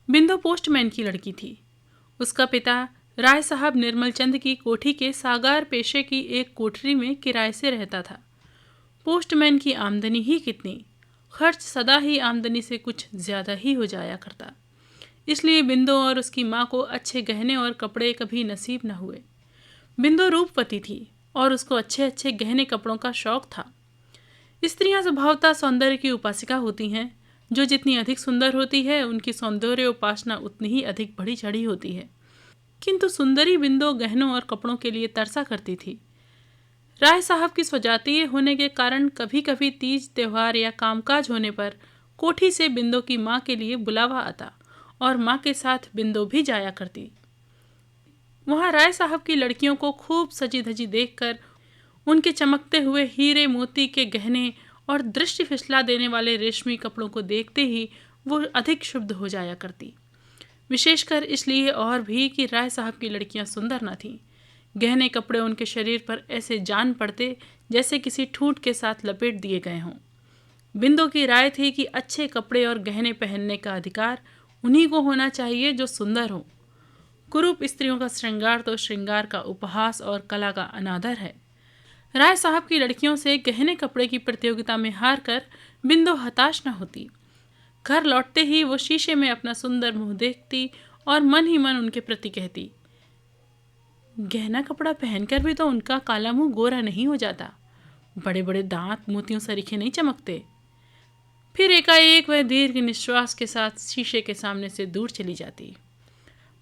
बिंदु पोस्टमैन की लड़की थी। उसका पिता राय साहब निर्मल चंद की कोठी के सागार पेशे की एक कोठरी में किराए से रहता था। पोस्टमैन की आमदनी ही कितनी, खर्च सदा ही आमदनी से कुछ ज्यादा ही हो जाया करता। इसलिए बिंदु और उसकी माँ को अच्छे गहने और कपड़े कभी नसीब न हुए। बिंदु रूपवती थी और उसको अच्छे अच्छे गहने कपड़ों का शौक था। स्त्रियां स्वभावतः सौंदर्य की उपासिका होती हैं। जो जितनी अधिक सुंदर होती है, उनकी सौंदर्य उपासना उतनी ही अधिक बढ़ी चढ़ी होती है। किंतु सुंदरी बिंदु गहनों और कपड़ों के लिए तरसा करती थी। राय साहब की स्वजातीय होने के कारण कभी कभी तीज त्योहार या कामकाज होने पर कोठी से बिंदु की माँ के लिए बुलावा आता और माँ के साथ बिंदु भी जाया करती। वहाँ राय साहब की लड़कियों को खूब सजी धजी देखकर, उनके चमकते हुए हीरे मोती के गहने और दृष्टि फिसला देने वाले रेशमी कपड़ों को देखते ही वो अधिक क्षुब्ध हो जाया करती। विशेषकर इसलिए और भी कि राय साहब की लड़कियां सुंदर न थीं। गहने कपड़े उनके शरीर पर ऐसे जान पड़ते जैसे किसी ठूंठ के साथ लपेट दिए गए हों। बिंदु की राय थी कि अच्छे कपड़े और गहने पहनने का अधिकार उन्हीं को होना चाहिए जो सुंदर हो। कुरूप स्त्रियों का श्रृंगार तो श्रृंगार का उपहास और कला का अनादर है। राय साहब की लड़कियों से गहने कपड़े की प्रतियोगिता में हार कर बिंदु हताश न होती। घर लौटते ही वो शीशे में अपना सुंदर मुंह देखती और मन ही मन उनके प्रति कहती, गहना कपड़ा पहनकर भी तो उनका काला मुंह गोरा नहीं हो जाता, बड़े बड़े दांत मोतियों सरीखे नहीं चमकते। फिर एकाएक वह दीर्घ निश्वास के साथ शीशे के सामने से दूर चली जाती,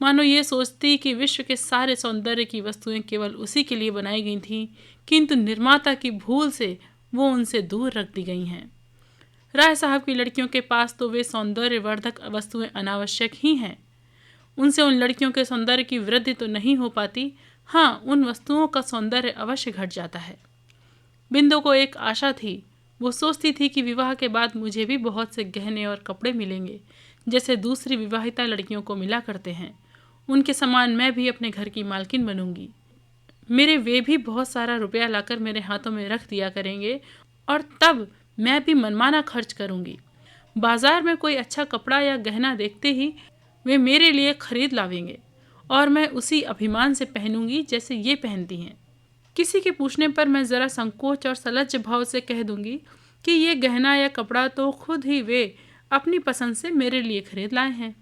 मानो ये सोचती कि विश्व के सारे सौंदर्य की वस्तुएं केवल उसी के लिए बनाई गई थीं, किंतु निर्माता की भूल से वो उनसे दूर रख दी गई हैं। राय साहब की लड़कियों के पास तो वे सौंदर्यवर्धक वस्तुएं अनावश्यक ही हैं। उनसे उन लड़कियों के सौंदर्य की वृद्धि तो नहीं हो पाती, हाँ, उन वस्तुओं का सौंदर्य अवश्य घट जाता है। बिंदु को एक आशा थी। वो सोचती थी कि विवाह के बाद मुझे भी बहुत से गहने और कपड़े मिलेंगे, जैसे दूसरी विवाहिता लड़कियों को मिला करते हैं। उनके समान मैं भी अपने घर की मालकिन बनूंगी। मेरे वे भी बहुत सारा रुपया लाकर मेरे हाथों में रख दिया करेंगे और तब मैं भी मनमाना खर्च करूंगी। बाजार में कोई अच्छा कपड़ा या गहना देखते ही वे मेरे लिए खरीद लावेंगे और मैं उसी अभिमान से पहनूंगी जैसे ये पहनती हैं। किसी के पूछने पर मैं ज़रा संकोच और सलज्ज भाव से कह दूंगी कि ये गहना या कपड़ा तो खुद ही वे अपनी पसंद से मेरे लिए खरीद लाए हैं।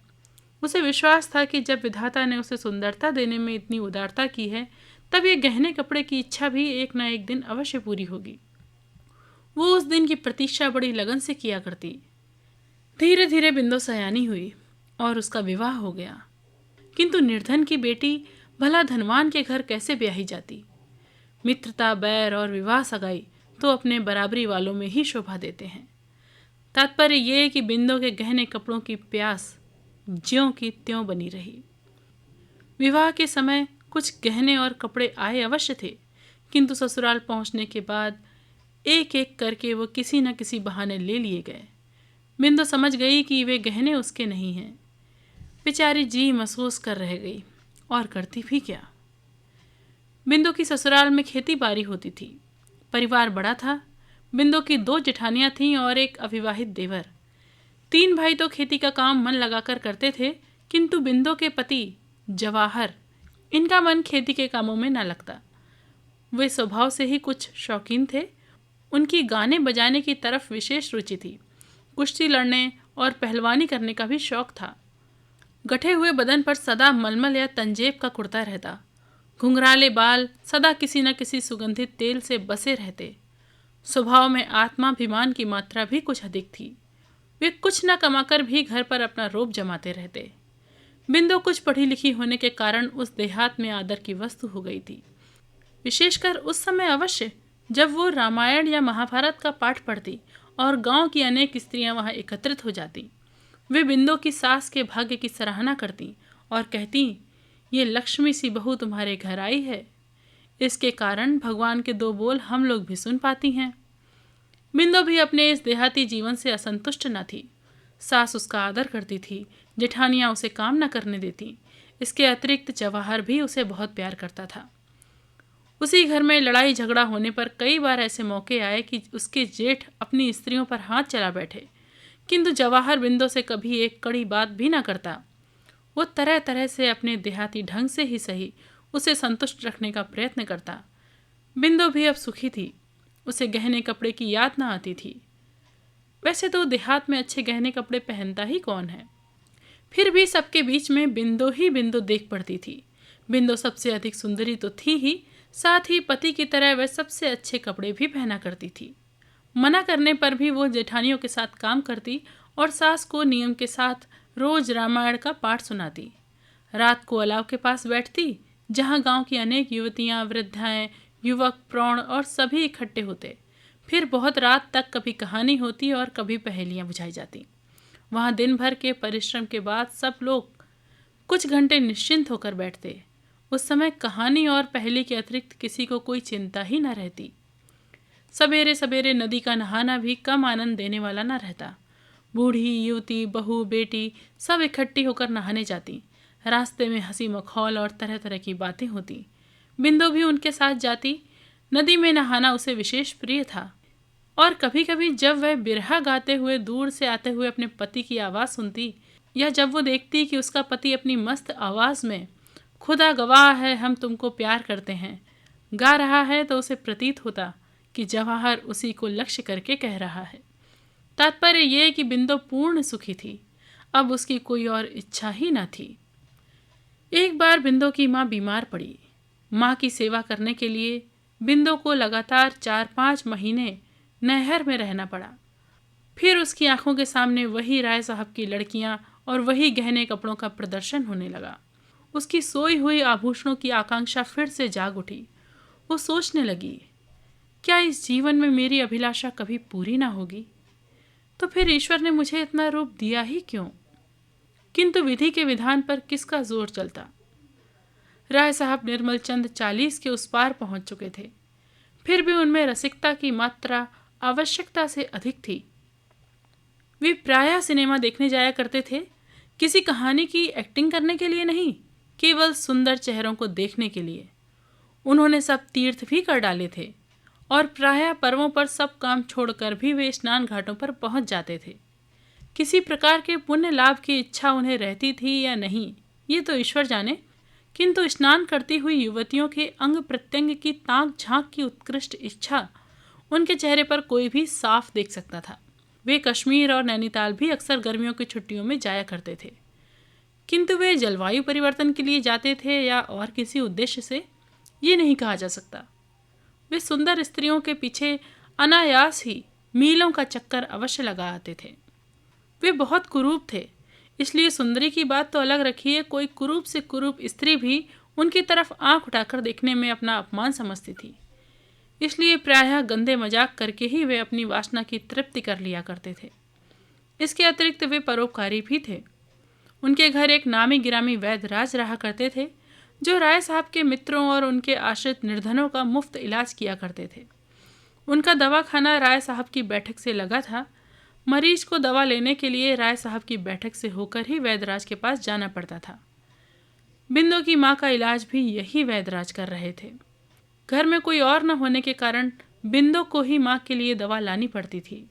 उसे विश्वास था कि जब विधाता ने उसे सुंदरता देने में इतनी उदारता की है, तब ये गहने कपड़े की इच्छा भी एक न एक दिन अवश्य पूरी होगी। वो उस दिन की प्रतीक्षा बड़ी लगन से किया करती। धीरे धीरे बिंदु सयानी हुई और उसका विवाह हो गया। किंतु निर्धन की बेटी भला धनवान के घर कैसे ब्याही जाती। मित्रता, बैर और विवाह सगाई तो अपने बराबरी वालों में ही शोभा देते हैं। तात्पर्य ये कि बिंदु के गहने कपड़ों की प्यास ज्यों की त्यों बनी रही। विवाह के समय कुछ गहने और कपड़े आए अवश्य थे, किंतु ससुराल पहुंचने के बाद एक एक करके वो किसी न किसी बहाने ले लिए गए। बिंदु समझ गई कि वे गहने उसके नहीं हैं। बेचारी जी महसूस कर रह गई, और करती भी क्या। बिंदु की ससुराल में खेती बाड़ी होती थी। परिवार बड़ा था। बिंदु की 2 जेठानियां थीं और एक अविवाहित देवर। 3 भाई तो खेती का काम मन लगाकर करते थे, किंतु बिंदु के पति जवाहर, इनका मन खेती के कामों में न लगता। वे स्वभाव से ही कुछ शौकीन थे। उनकी गाने बजाने की तरफ विशेष रुचि थी। कुश्ती लड़ने और पहलवानी करने का भी शौक था। गठे हुए बदन पर सदा मलमल या तंजेब का कुर्ता रहता। घुंघराले बाल सदा किसी न किसी सुगंधित तेल से बसे रहते। स्वभाव में आत्माभिमान की मात्रा भी कुछ अधिक थी। वे कुछ न कमाकर भी घर पर अपना रोब जमाते रहते। बिंदु कुछ पढ़ी लिखी होने के कारण उस देहात में आदर की वस्तु हो गई थी। विशेषकर उस समय अवश्य जब वो रामायण या महाभारत का पाठ पढ़ती और गांव की अनेक स्त्रियां वहां एकत्रित हो जाती। वे बिंदु की सास के भाग्य की सराहना करती और कहती, ये लक्ष्मी सी बहू तुम्हारे घर आई है। इसके कारण भगवान के 2 बोल हम लोग भी सुन पाती हैं। बिंदु भी अपने इस देहाती जीवन से असंतुष्ट न थी। सास उसका आदर करती थी, जेठानियां उसे काम न करने देती। इसके अतिरिक्त जवाहर भी उसे बहुत प्यार करता था। उसी घर में लड़ाई झगड़ा होने पर कई बार ऐसे मौके आए कि उसके जेठ अपनी स्त्रियों पर हाथ चला बैठे, किंतु जवाहर बिंदु से कभी एक कड़ी बात भी न करता। वो तरह तरह से अपने देहाती ढंग से ही सही उसे संतुष्ट रखने का प्रयत्न करता। बिंदु भी अब सुखी थी। उसे गहने कपड़े की याद न आती थी। वैसे तो देहात में अच्छे गहने कपड़े पहनता ही कौन है, फिर भी सबके बीच में बिंदु ही बिंदु देख पड़ती थी। बिंदु सबसे अधिक सुंदरी तो थी ही, साथ ही पति की तरह वह सबसे अच्छे कपड़े भी पहना करती थी। मना करने पर भी वो जेठानियों के साथ काम करती और सास को नियम के साथ रोज रामायण का पाठ सुनाती। रात को अलाव के पास बैठती, जहाँ गांव की अनेक युवतियाँ, वृद्धाएं, युवक, प्रौढ़ और सभी इकट्ठे होते। फिर बहुत रात तक कभी कहानी होती और कभी पहेलियाँ बुझाई जाती। वहाँ दिन भर के परिश्रम के बाद सब लोग कुछ घंटे निश्चिंत होकर बैठते। उस समय कहानी और पहेली के अतिरिक्त किसी को कोई चिंता ही न रहती। सवेरे सवेरे नदी का नहाना भी कम आनंद देने वाला न रहता। बूढ़ी, युवती, बहू, बेटी सब इकट्ठी होकर नहाने जाती। रास्ते में हंसी मखौल और तरह तरह की बातें होती। बिंदु भी उनके साथ जाती। नदी में नहाना उसे विशेष प्रिय था और कभी कभी जब वह बिरहा गाते हुए दूर से आते हुए अपने पति की आवाज़ सुनती, या जब वो देखती कि उसका पति अपनी मस्त आवाज़ में खुदा गवाह है हम तुमको प्यार करते हैं गा रहा है, तो उसे प्रतीत होता कि जवाहर उसी को लक्ष्य करके कह रहा है। तात्पर्य यह कि बिंदु पूर्ण सुखी थी। अब उसकी कोई और इच्छा ही न थी। एक बार बिंदु की माँ बीमार पड़ी। माँ की सेवा करने के लिए बिंदु को लगातार 4-5 महीने नहर में रहना पड़ा। फिर उसकी आंखों के सामने वही राय साहब की लड़कियां और वही गहने कपड़ों का प्रदर्शन होने लगा। उसकी सोई हुई आभूषणों की आकांक्षा फिर से जाग उठी। वो सोचने लगी, क्या इस जीवन में मेरी अभिलाषा कभी पूरी ना होगी? तो फिर ईश्वर ने मुझे इतना रूप दिया ही क्यों? किंतु विधि के विधान पर किसका जोर चलता? राय साहब निर्मल चंद 40 के उस पार पहुंच चुके थे। फिर भी उनमें रसिकता की मात्रा आवश्यकता से अधिक थी। वे प्रायः सिनेमा देखने जाया करते थे, किसी कहानी की एक्टिंग करने के लिए नहीं, केवल सुंदर चेहरों को देखने के लिए। उन्होंने सब तीर्थ भी कर डाले थे और प्रायः पर्वों पर सब काम छोड़कर भी वे स्नान घाटों पर पहुंच जाते थे। किसी प्रकार के पुण्य लाभ की इच्छा उन्हें रहती थी या नहीं, ये तो ईश्वर जाने, किंतु स्नान करती हुई युवतियों के अंग प्रत्यंग की ताक झांक की उत्कृष्ट इच्छा उनके चेहरे पर कोई भी साफ देख सकता था। वे कश्मीर और नैनीताल भी अक्सर गर्मियों की छुट्टियों में जाया करते थे, किंतु वे जलवायु परिवर्तन के लिए जाते थे या और किसी उद्देश्य से, ये नहीं कहा जा सकता। वे सुंदर स्त्रियों के पीछे अनायास ही मीलों का चक्कर अवश्य लगा आते थे। वे बहुत कुरूप थे, इसलिए सुंदरी की बात तो अलग रखिए, कोई कुरूप से कुरूप स्त्री भी उनकी तरफ आंख उठाकर देखने में अपना अपमान समझती थी। इसलिए प्रायः गंदे मजाक करके ही वे अपनी वासना की तृप्ति कर लिया करते थे। इसके अतिरिक्त वे परोपकारी भी थे। उनके घर एक नामी गिरामी वैद्यराज रहा करते थे, जो राय साहब के मित्रों और उनके आश्रित निर्धनों का मुफ्त इलाज किया करते थे। उनका दवाखाना राय साहब की बैठक से लगा था। मरीज को दवा लेने के लिए राय साहब की बैठक से होकर ही वैद्यराज के पास जाना पड़ता था। बिंदु की माँ का इलाज भी यही वैद्यराज कर रहे थे। घर में कोई और न होने के कारण बिंदु को ही माँ के लिए दवा लानी पड़ती थी।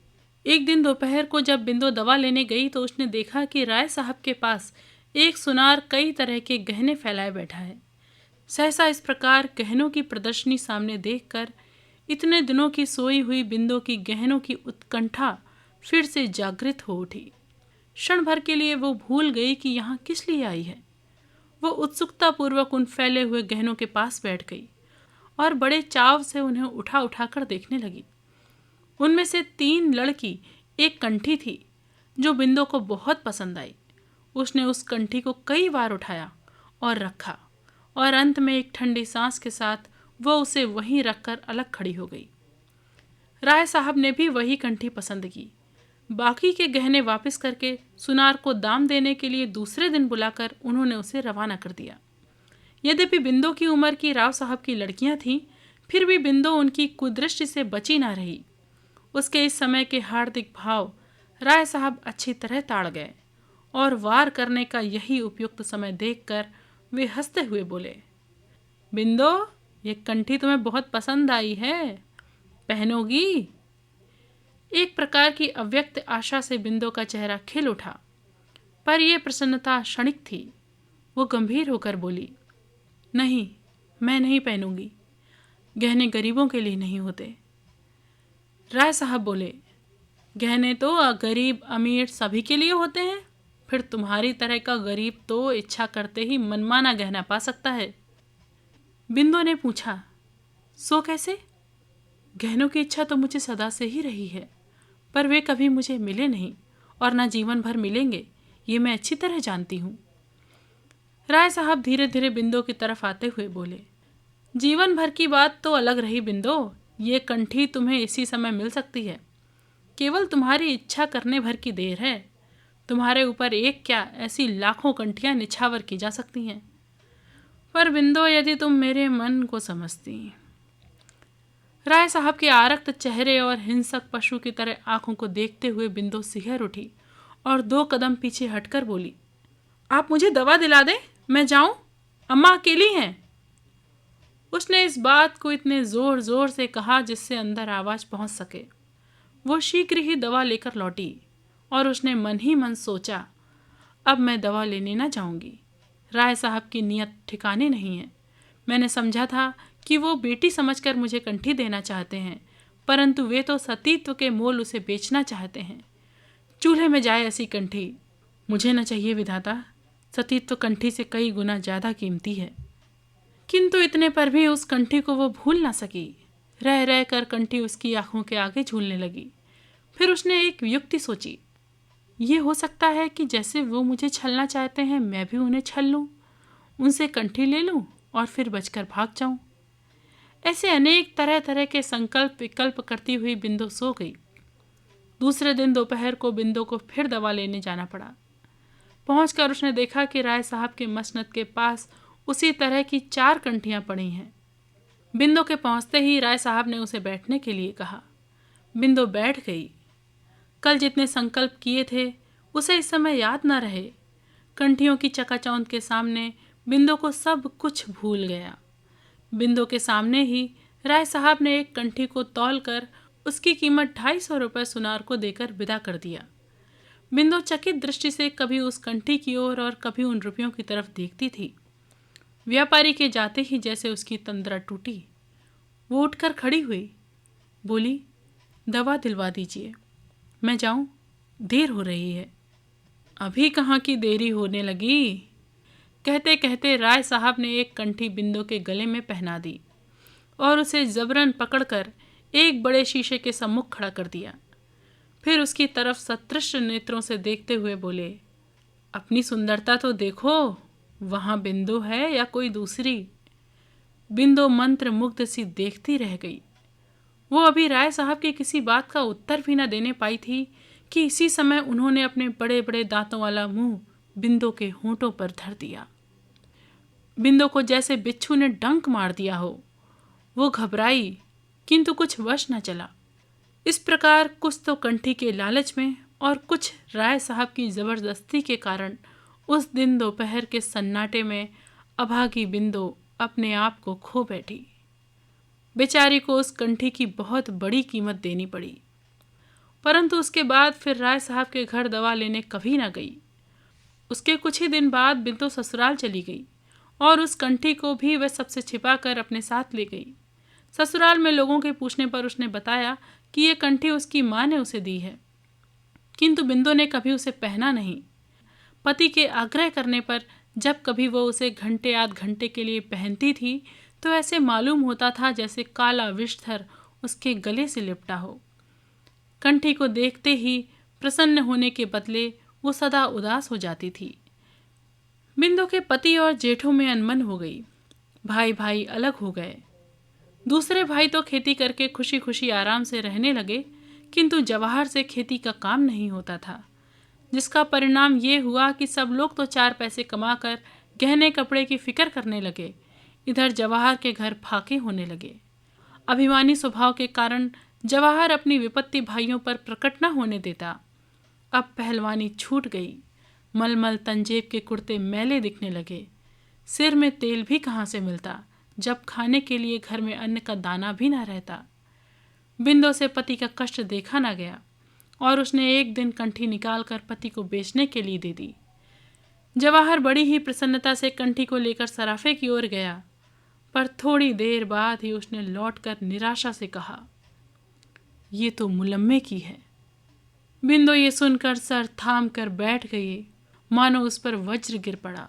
एक दिन दोपहर को जब बिंदु दवा लेने गई तो उसने देखा कि राय साहब के पास एक सुनार कई तरह के गहने फैलाए बैठा है। सहसा इस प्रकार गहनों की प्रदर्शनी सामने देखकर इतने दिनों की सोई हुई बिंदु की गहनों की उत्कंठा फिर से जागृत हो उठी। क्षण भर के लिए वो भूल गई कि यहाँ किस लिए आई है। वो उत्सुकता पूर्वक उन फैले हुए गहनों के पास बैठ गई और बड़े चाव से उन्हें उठा उठाकर देखने लगी। उनमें से 3 लड़की एक कंठी थी जो बिंदु को बहुत पसंद आई। उसने उस कंठी को कई बार उठाया और रखा और अंत में एक ठंडी सांस के साथ वो उसे वहीं रखकर अलग खड़ी हो गई। राय साहब ने भी वही कंठी पसंद की। बाकी के गहने वापस करके सुनार को दाम देने के लिए दूसरे दिन बुलाकर उन्होंने उसे रवाना कर दिया। यद्यपि बिंदु की उम्र की राव साहब की लड़कियां थीं, फिर भी बिंदु उनकी कुदृष्टि से बची ना रही। उसके इस समय के हार्दिक भाव राय साहब अच्छी तरह ताड़ गए और वार करने का यही उपयुक्त समय देखकर वे हंसते हुए बोले, बिंदु, ये कंठी तुम्हें बहुत पसंद आई है, पहनोगी? एक प्रकार की अव्यक्त आशा से बिंदु का चेहरा खिल उठा, पर यह प्रसन्नता क्षणिक थी। वो गंभीर होकर बोली, नहीं, मैं नहीं पहनूंगी। गहने गरीबों के लिए नहीं होते। राय साहब बोले, गहने तो गरीब अमीर सभी के लिए होते हैं। फिर तुम्हारी तरह का गरीब तो इच्छा करते ही मनमाना गहना पा सकता है। बिंदु ने पूछा, सो कैसे? गहनों की इच्छा तो मुझे सदा से ही रही है, पर वे कभी मुझे मिले नहीं और ना जीवन भर मिलेंगे, ये मैं अच्छी तरह जानती हूँ। राय साहब धीरे धीरे बिंदु की तरफ आते हुए बोले, जीवन भर की बात तो अलग रही बिंदु, ये कंठी तुम्हें इसी समय मिल सकती है। केवल तुम्हारी इच्छा करने भर की देर है। तुम्हारे ऊपर एक क्या ऐसी लाखों कंठियां निछावर की जा सकती हैं। पर बिंदु, यदि तुम मेरे मन को समझती। राय साहब के आरक्त चेहरे और हिंसक पशु की तरह आंखों को देखते हुए बिंदु सिहर उठी और 2 कदम पीछे हटकर बोली, आप मुझे दवा दिला दें, मैं जाऊं, अम्मा अकेली हैं। उसने इस बात को इतने जोर जोर से कहा जिससे अंदर आवाज पहुंच सके। वो शीघ्र ही दवा लेकर लौटी और उसने मन ही मन सोचा, अब मैं दवा लेने ना जाऊंगी। राय साहब की नीयत ठिकाने नहीं है। मैंने समझा था कि वो बेटी समझकर मुझे कंठी देना चाहते हैं, परंतु वे तो सतीत्व के मोल उसे बेचना चाहते हैं। चूल्हे में जाए ऐसी कंठी मुझे न चाहिए विधाता। सतीत्व कंठी से कई गुना ज़्यादा कीमती है। किंतु इतने पर भी उस कंठी को वो भूल ना सकी। रह रह कर कंठी उसकी आंखों के आगे झूलने लगी। फिर उसने एक युक्ति सोची, ये हो सकता है कि जैसे वो मुझे छलना चाहते हैं, मैं भी उन्हें छल लूं, उनसे कंठी ले लूं और फिर बचकर भाग जाऊं। ऐसे अनेक तरह तरह के संकल्प विकल्प करती हुई बिंदु सो गई। दूसरे दिन दोपहर को बिंदु को फिर दवा लेने जाना पड़ा। पहुंचकर उसने देखा कि राय साहब के मसनद के पास उसी तरह की 4 कंठियां पड़ी हैं। बिंदु के पहुंचते ही राय साहब ने उसे बैठने के लिए कहा। बिंदु बैठ गई। कल जितने संकल्प किए थे उसे इस समय याद न रहे। कंठियों की चकाचौंध के सामने बिंदु को सब कुछ भूल गया। बिंदु के सामने ही राय साहब ने एक कंठी को तौल कर उसकी कीमत 250 रुपये सुनार को देकर विदा कर दिया। बिंदु चकित दृष्टि से कभी उस कंठी की ओर और कभी उन रुपयों की तरफ देखती थी। व्यापारी के जाते ही जैसे उसकी तंद्रा टूटी। वो उठकर खड़ी हुई, बोली, दवा दिलवा दीजिए, मैं जाऊं, देर हो रही है। अभी कहाँ की देरी होने लगी। कहते कहते राय साहब ने एक कंठी बिंदु के गले में पहना दी और उसे जबरन पकड़कर एक बड़े शीशे के सम्मुख खड़ा कर दिया। फिर उसकी तरफ सतृष्ट नेत्रों से देखते हुए बोले, अपनी सुंदरता तो देखो, वहां बिंदु है या कोई दूसरी। बिंदु मंत्र मुग्ध सी देखती रह गई। वो अभी राय साहब की किसी बात का उत्तर भी न देने पाई थी कि इसी समय उन्होंने अपने बड़े बड़े दांतों वाला मुंह बिंदु के होंठों पर धर दिया। बिंदु को जैसे बिच्छू ने डंक मार दिया हो। वो घबराई किंतु कुछ वश न चला। इस प्रकार कुछ तो कंठी के लालच में और कुछ राय साहब की जबरदस्ती के कारण उस दिन दोपहर के सन्नाटे में अभागी बिंदु अपने आप को खो बैठी। बेचारी को उस कंठी की बहुत बड़ी कीमत देनी पड़ी, परंतु उसके बाद फिर राय साहब के घर दवा लेने कभी न गई। उसके कुछ ही दिन बाद बिंदु ससुराल चली गई और उस कंठी को भी वह सबसे छिपा कर अपने साथ ले गई। ससुराल में लोगों के पूछने पर उसने बताया कि ये कंठी उसकी माँ ने उसे दी है, किंतु बिंदु ने कभी उसे पहना नहीं। पति के आग्रह करने पर जब कभी वो उसे घंटे आध घंटे के लिए पहनती थी तो ऐसे मालूम होता था जैसे काला विषधर उसके गले से लिपटा हो। कंठी को देखते ही प्रसन्न होने के बदले वो सदा उदास हो जाती थी। बिंदु के पति और जेठों में अनबन हो गई। भाई भाई अलग हो गए। दूसरे भाई तो खेती करके खुशी खुशी आराम से रहने लगे, किंतु जवाहर से खेती का काम नहीं होता था, जिसका परिणाम ये हुआ कि सब लोग तो 4 पैसे कमाकर गहने कपड़े की फिक्र करने लगे। इधर जवाहर के घर फाके होने लगे। अभिमानी स्वभाव के कारण जवाहर अपनी विपत्ति भाइयों पर प्रकट न होने देता। अब पहलवानी छूट गई। मलमल तंजेब के कुर्ते मैले दिखने लगे। सिर में तेल भी कहाँ से मिलता, जब खाने के लिए घर में अन्न का दाना भी न रहता। बिंदु से पति का कष्ट देखा न गया और उसने एक दिन कंठी निकालकर पति को बेचने के लिए दे दी। जवाहर बड़ी ही प्रसन्नता से कंठी को लेकर सराफे की ओर गया, पर थोड़ी देर बाद ही उसने लौटकर निराशा से कहा, ये तो मुलम्मे की है। बिंदु ये सुनकर सर थाम कर बैठ गई, मानो उस पर वज्र गिर पड़ा।